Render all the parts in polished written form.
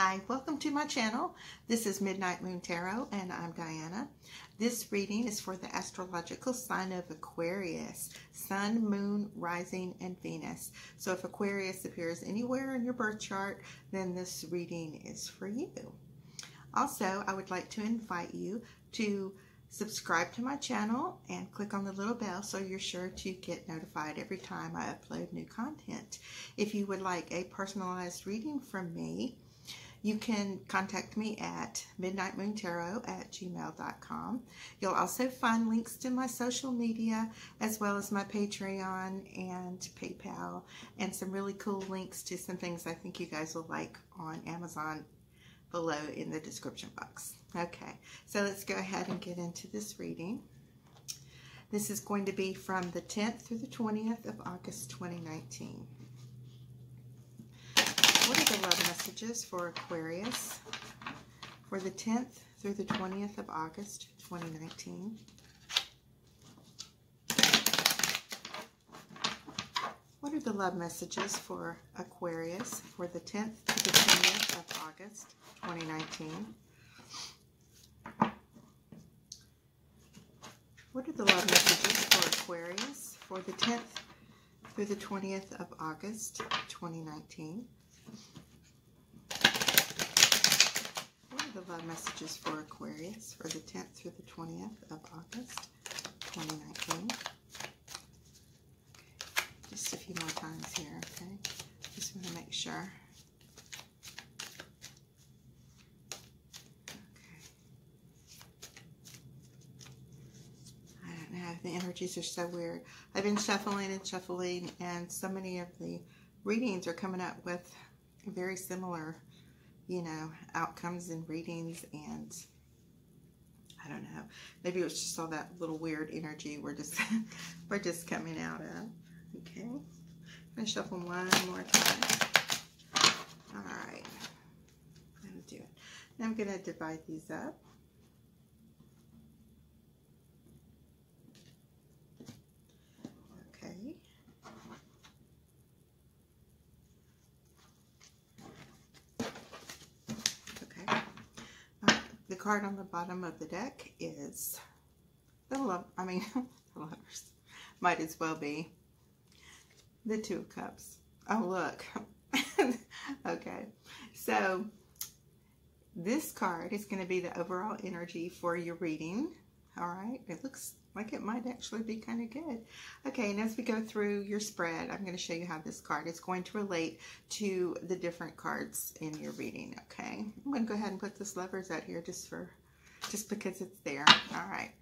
Hi, welcome to my channel. This is Midnight Moon Tarot and I'm Diana. This reading is for the astrological sign of Aquarius, Sun, Moon, Rising, and Venus. So if Aquarius appears anywhere in your birth chart, then this reading is for you. Also, I would like to invite you to subscribe to my channel and click on the little bell so you're sure to get notified every time I upload new content. If you would like a personalized reading from me, you can contact me at midnightmoontarot@gmail.com. You'll also find links to my social media as well as my Patreon and PayPal and some really cool links to some things I think you guys will like on Amazon below in the description box. Okay, so let's go ahead and get into this reading. This is going to be from the 10th through the 20th of August 2019. What are the love messages for Aquarius for the 10th through the 20th of August 2019? What are the love messages for Aquarius for the 10th to the 20th of August 2019? What are the love messages for Aquarius for the 10th through the 20th of August 2019? What are the love messages for Aquarius for the 10th through the 20th of August 2019? Just a few more times here, okay? Just want to make sure. Okay. I don't know, the energies are so weird. I've been shuffling and shuffling, and so many of the readings are coming up with very similar, you know, outcomes and readings, and I don't know. Maybe it was just all that little weird energy we're just coming out of. Okay, I'm gonna shuffle one more time. All right, I'm gonna do it. Now I'm gonna divide these up. Okay. Okay. The card on the bottom of the deck is the love. I mean, the lovers. Might as well be the Two of Cups. Oh, look. Okay. So this card is going to be the overall energy for your reading. All right. It looks like it might actually be kind of good. Okay. And as we go through your spread, I'm going to show you how this card is going to relate to the different cards in your reading. Okay. I'm going to go ahead and put this lovers out here just because it's there. All right.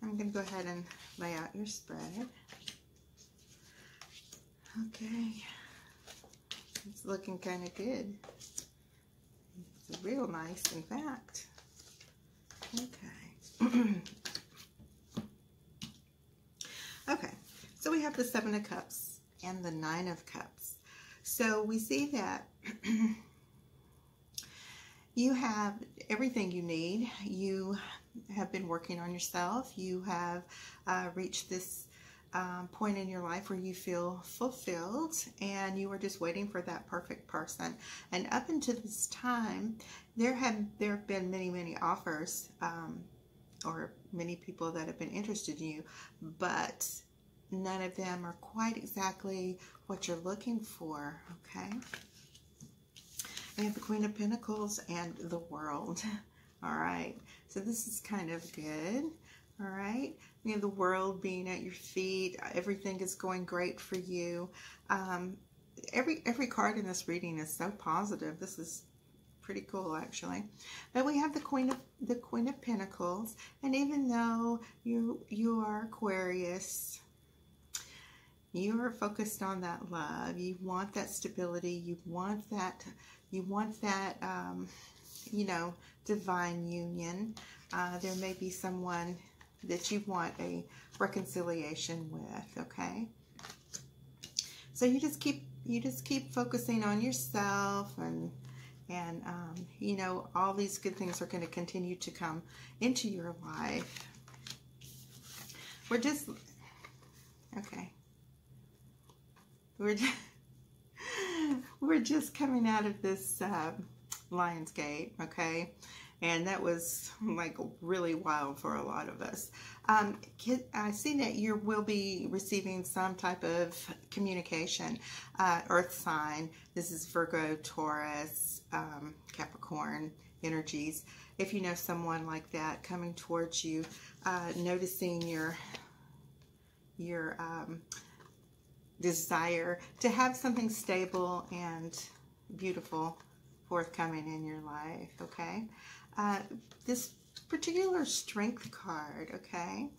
I'm going to go ahead and lay out your spread. Okay, it's looking kind of good. It's real nice, in fact. Okay. Okay, so we have the Seven of Cups and the Nine of Cups. So we see that you have everything you need. You have been working on yourself. You have reached this point in your life where you feel fulfilled and you are just waiting for that perfect person. And up until this time, there have been many offers or many people that have been interested in you, but none of them are quite exactly what you're looking for. Okay, we have the Queen of Pentacles and the World. All right, so this is kind of good. All right, we have the World being at your feet. Everything is going great for you. Every card in this reading is so positive. This is pretty cool, actually. But we have the Queen of Pentacles, and even though you are Aquarius, you are focused on that love. You want that stability. You want that. You know, divine union. There may be someone that you want a reconciliation with, okay? So you just keep focusing on yourself, and you know, all these good things are going to continue to come into your life. We're just we're just coming out of this Lionsgate, okay? And that was like really wild for a lot of us. I see that you will be receiving some type of communication, earth sign. This is Virgo, Taurus, Capricorn energies. If you know someone like that coming towards you, noticing your desire to have something stable and beautiful forthcoming in your life, okay? This particular strength card, okay,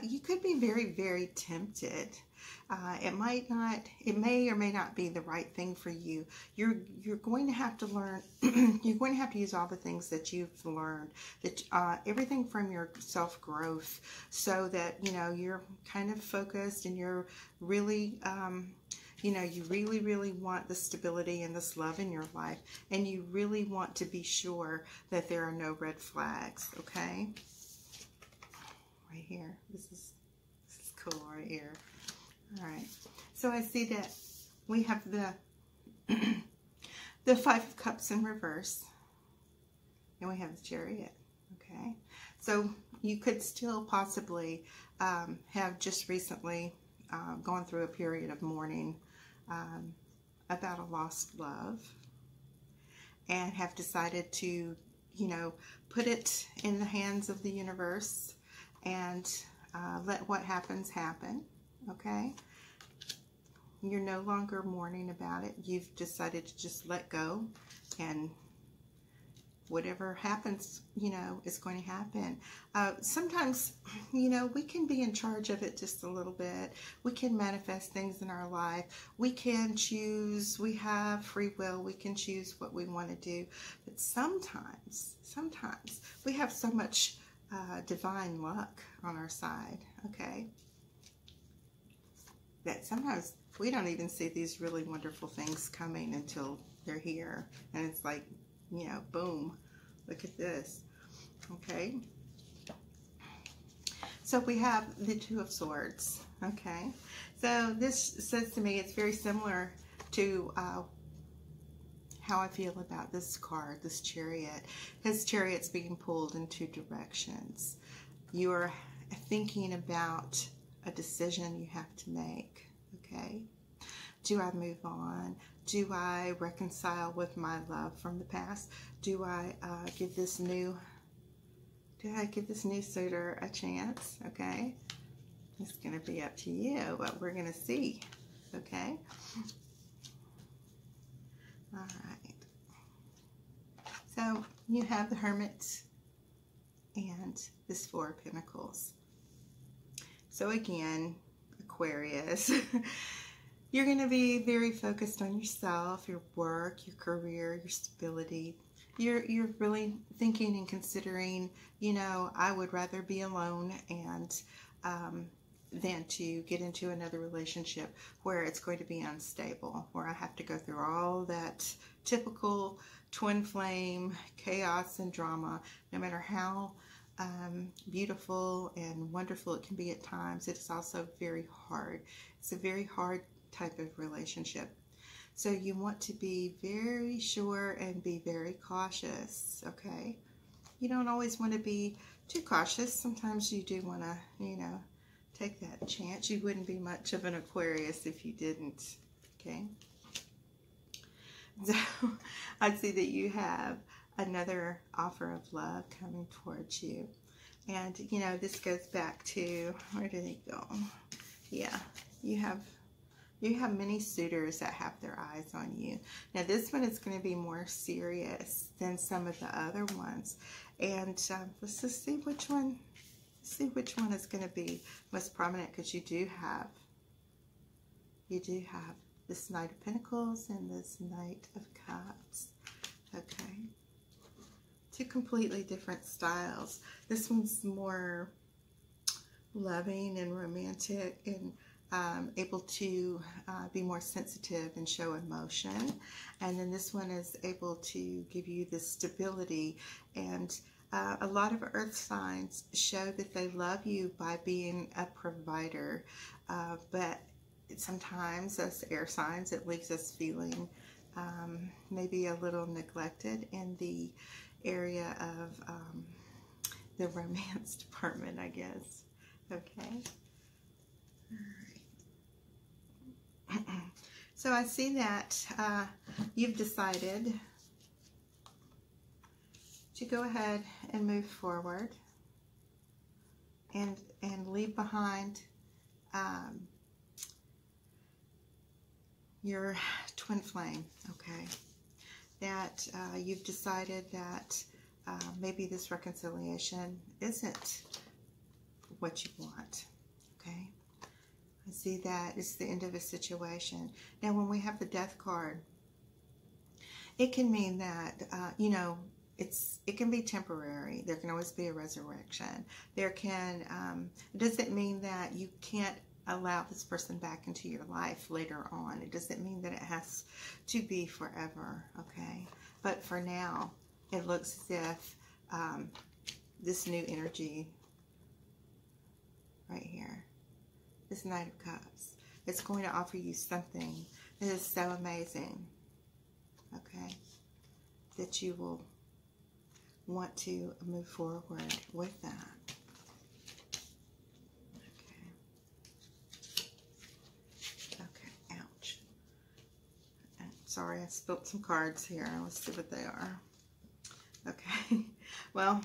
you could be very, very tempted. It may or may not be the right thing for you. You're going to have to learn, you're going to have to use all the things that you've learned, that everything from your self-growth, so that, you know, you're kind of focused and you're really, you know, you really, really want the stability and this love in your life, and you really want to be sure that there are no red flags, okay? Right here. This is cool right here. All right. So I see that we have the the Five of Cups in reverse, and we have the Chariot, okay? So you could still possibly have just recently gone through a period of mourning about a lost love, and have decided to, you know, put it in the hands of the universe and let what happens happen, okay? You're no longer mourning about it. You've decided to just let go, and whatever happens, you know, is going to happen. Sometimes, you know, we can be in charge of it just a little bit. We can manifest things in our life. We can choose. We have free will. We can choose what we want to do. But sometimes we have so much divine luck on our side, okay, that sometimes we don't even see these really wonderful things coming until they're here. And it's like, you know, boom, look at this, okay? So we have the Two of Swords, okay? So this says to me it's very similar to how I feel about this card, this Chariot. His Chariot's being pulled in two directions. You're thinking about a decision you have to make, okay? Do I move on? Do I reconcile with my love from the past? Do I give this new suitor a chance? Okay, it's going to be up to you, but we're going to see. Okay. All right. So you have the Hermit and this Four of Pentacles. So again, Aquarius. You're going to be very focused on yourself, your work, your career, your stability. You're really thinking and considering, you know, I would rather be alone and than to get into another relationship where it's going to be unstable, where I have to go through all that typical twin flame chaos and drama. No matter how beautiful and wonderful it can be at times, it is also very hard. It's a very hard type of relationship. So you want to be very sure and be very cautious, okay? You don't always want to be too cautious. Sometimes you do want to, you know, take that chance. You wouldn't be much of an Aquarius if you didn't, okay? So I see that you have another offer of love coming towards you. And, you know, this goes back to, where did it go? Yeah, you have many suitors that have their eyes on you. Now this one is going to be more serious than some of the other ones. And let's just see which one is going to be most prominent, because you do have this Knight of Pentacles and this Knight of Cups. Okay. Two completely different styles. This one's more loving and romantic and able to be more sensitive and show emotion. And then this one is able to give you the stability. And a lot of earth signs show that they love you by being a provider. But sometimes as air signs, it leaves us feeling maybe a little neglected in the area of the romance department, I guess. Okay. All right. So I see that you've decided to go ahead and move forward and leave behind your twin flame, okay? That you've decided that maybe this reconciliation isn't what you want, okay? I see that it's the end of a situation. Now, when we have the Death card, it can mean that, you know, it can be temporary. There can always be a resurrection. There can, it doesn't mean that you can't allow this person back into your life later on. It doesn't mean that it has to be forever, okay? But for now, it looks as if this new energy right here, this Knight of Cups, it's going to offer you something that is so amazing, okay, that you will want to move forward with that. Okay, ouch. Sorry, I spilled some cards here. Let's see what they are. Okay, well,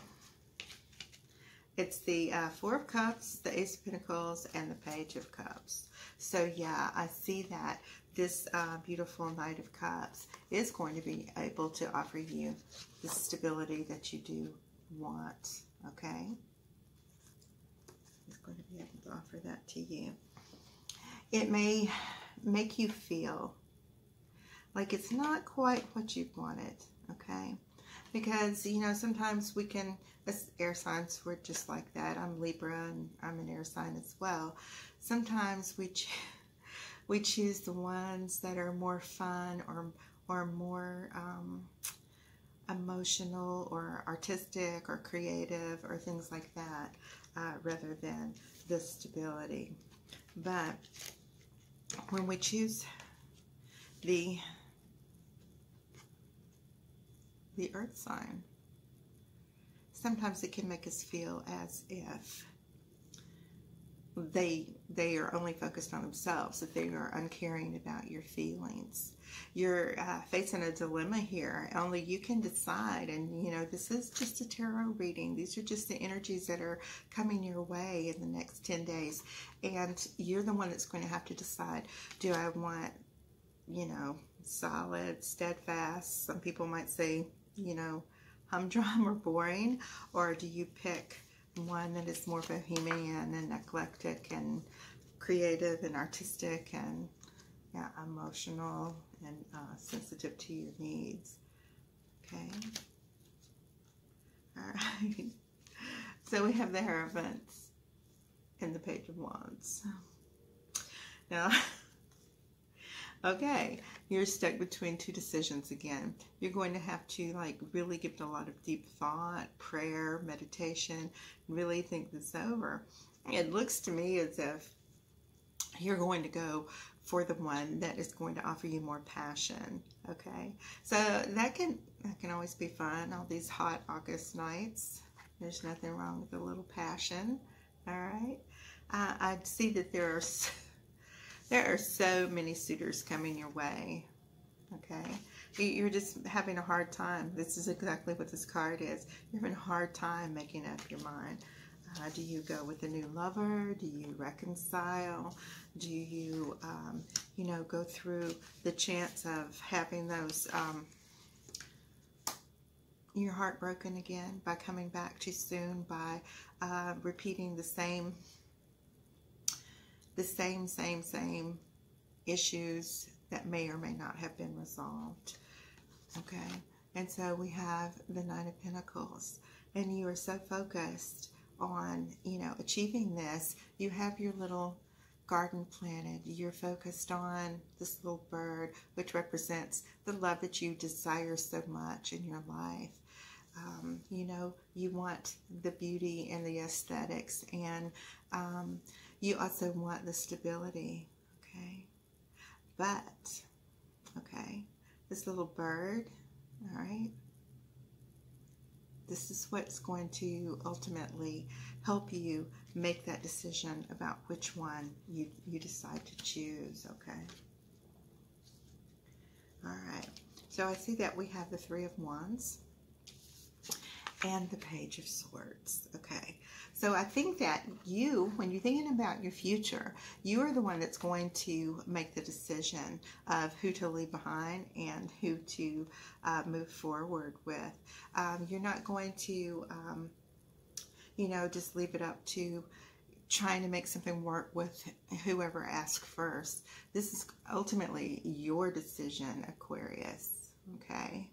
it's the Four of Cups, the Ace of Pentacles, and the Page of Cups. So yeah, I see that this beautiful Knight of Cups is going to be able to offer you the stability that you do want, okay? It's going to be able to offer that to you. It may make you feel like it's not quite what you wanted, okay? Because, you know, sometimes we can, as air signs, we're just like that. I'm Libra and I'm an air sign as well. Sometimes we choose the ones that are more fun or more emotional or artistic or creative or things like that, rather than the stability. But when we choose the earth sign, sometimes it can make us feel as if they are only focused on themselves, that they are uncaring about your feelings. You're facing a dilemma here. Only you can decide. And, you know, this is just a tarot reading. These are just the energies that are coming your way in the next 10 days. And you're the one that's going to have to decide, do I want, you know, solid, steadfast? Some people might say, you know, humdrum or boring. Or do you pick one that is more bohemian and eclectic and creative and artistic and, yeah, emotional and sensitive to your needs? Okay. All right. So we have the Hierophants and the Page of Wands. Now, okay, you're stuck between two decisions again. You're going to have to, like, really give it a lot of deep thought, prayer, meditation, really think this over. It looks to me as if you're going to go for the one that is going to offer you more passion, okay? So that can always be fun, all these hot August nights. There's nothing wrong with a little passion, all right? I see that there are so many suitors coming your way, okay? You're just having a hard time. This is exactly what this card is. You're having a hard time making up your mind. Do you go with a new lover? Do you reconcile? Do you, you know, go through the chance of having those, your heart broken again by coming back too soon, by repeating the same issues that may or may not have been resolved, okay? And so we have the Nine of Pentacles, and you are so focused on, you know, achieving this. You have your little garden planted. You're focused on this little bird, which represents the love that you desire so much in your life. You know, you want the beauty and the aesthetics, and you also want the stability, okay? But, okay, this little bird. All right. This is what's going to ultimately help you make that decision about which one you decide to choose, okay? All right. So I see that we have the Three of Wands and the Page of Swords, okay? So I think that you, when you're thinking about your future, you are the one that's going to make the decision of who to leave behind and who to move forward with. You're not going to, you know, just leave it up to trying to make something work with whoever asks first. This is ultimately your decision, Aquarius, okay?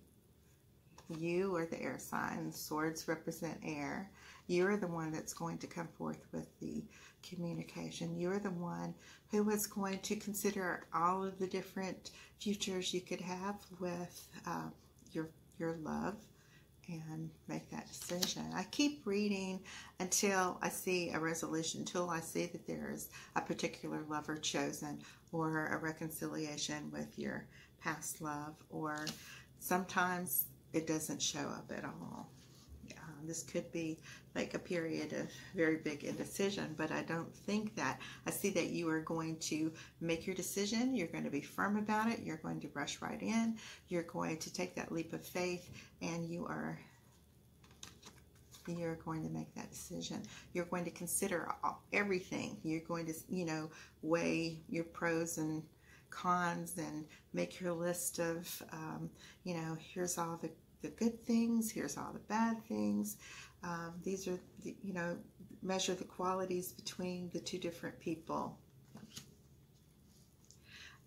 You are the air sign. Swords represent air. You're the one that's going to come forth with the communication. You're the one who is going to consider all of the different futures you could have with your love and make that decision. I keep reading until I see a resolution, until I see that there's a particular lover chosen or a reconciliation with your past love, or sometimes it doesn't show up at all. This could be like a period of very big indecision, but I don't think that. I see that you are going to make your decision. You're going to be firm about it. You're going to rush right in. You're going to take that leap of faith, and you're going to make that decision. You're going to consider everything. You're going to, you know, weigh your pros and cons and make your list of, you know, here's all the good things, here's all the bad things. These are, you know, measure the qualities between the two different people.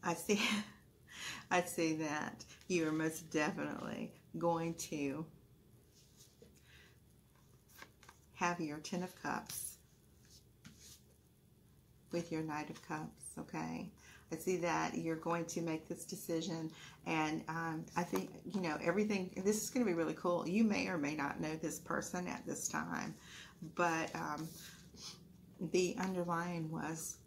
I see that you are most definitely going to have your Ten of Cups with your Knight of Cups, okay? I see that you're going to make this decision, and I think, you know, everything, this is going to be really cool. You may or may not know this person at this time, but the underlying was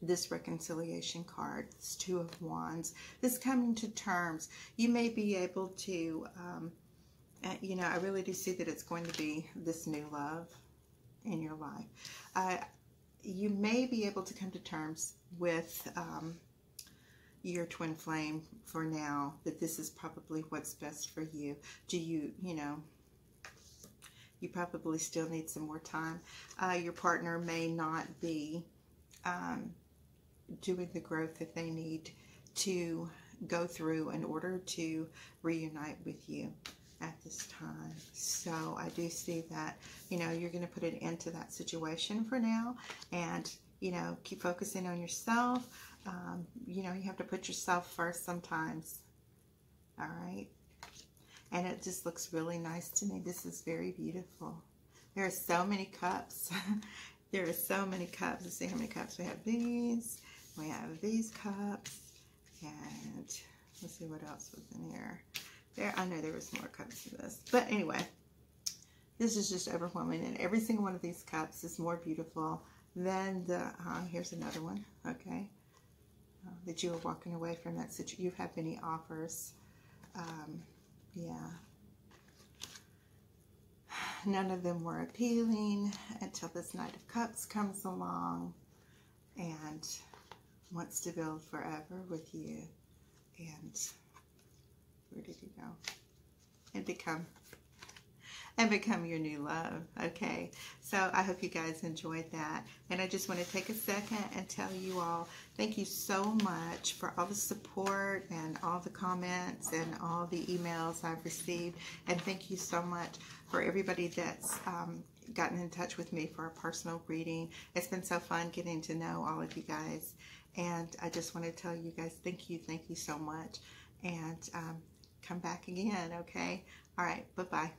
this reconciliation card, this Two of Wands, this coming to terms. You may be able to, you know, I really do see that it's going to be this new love in your life. You may be able to come to terms with your twin flame for now, that this is probably what's best for you. Do you, you know, you probably still need some more time. Your partner may not be doing the growth that they need to go through in order to reunite with you at this time. So I do see that, you know, you're going to put an end to that situation for now, and, you know, keep focusing on yourself. You know, you have to put yourself first sometimes. All right. And it just looks really nice to me. This is very beautiful. There are so many cups. There are so many cups. Let's see how many cups we have. These. We have these cups. And let's see what else was in here. There, I know there was more cups to this. But anyway, this is just overwhelming. And every single one of these cups is more beautiful than the, here's another one, okay, that you are walking away from that situation. You've had many offers. Yeah. None of them were appealing until this Knight of Cups comes along and wants to build forever with you. And where did he go? And become your new love. Okay, so I hope you guys enjoyed that, and I just want to take a second and tell you all thank you so much for all the support and all the comments and all the emails I've received, and thank you so much for everybody that's gotten in touch with me for a personal reading. It's been so fun getting to know all of you guys, and I just want to tell you guys thank you so much, and come back again. Okay, all right, bye-bye.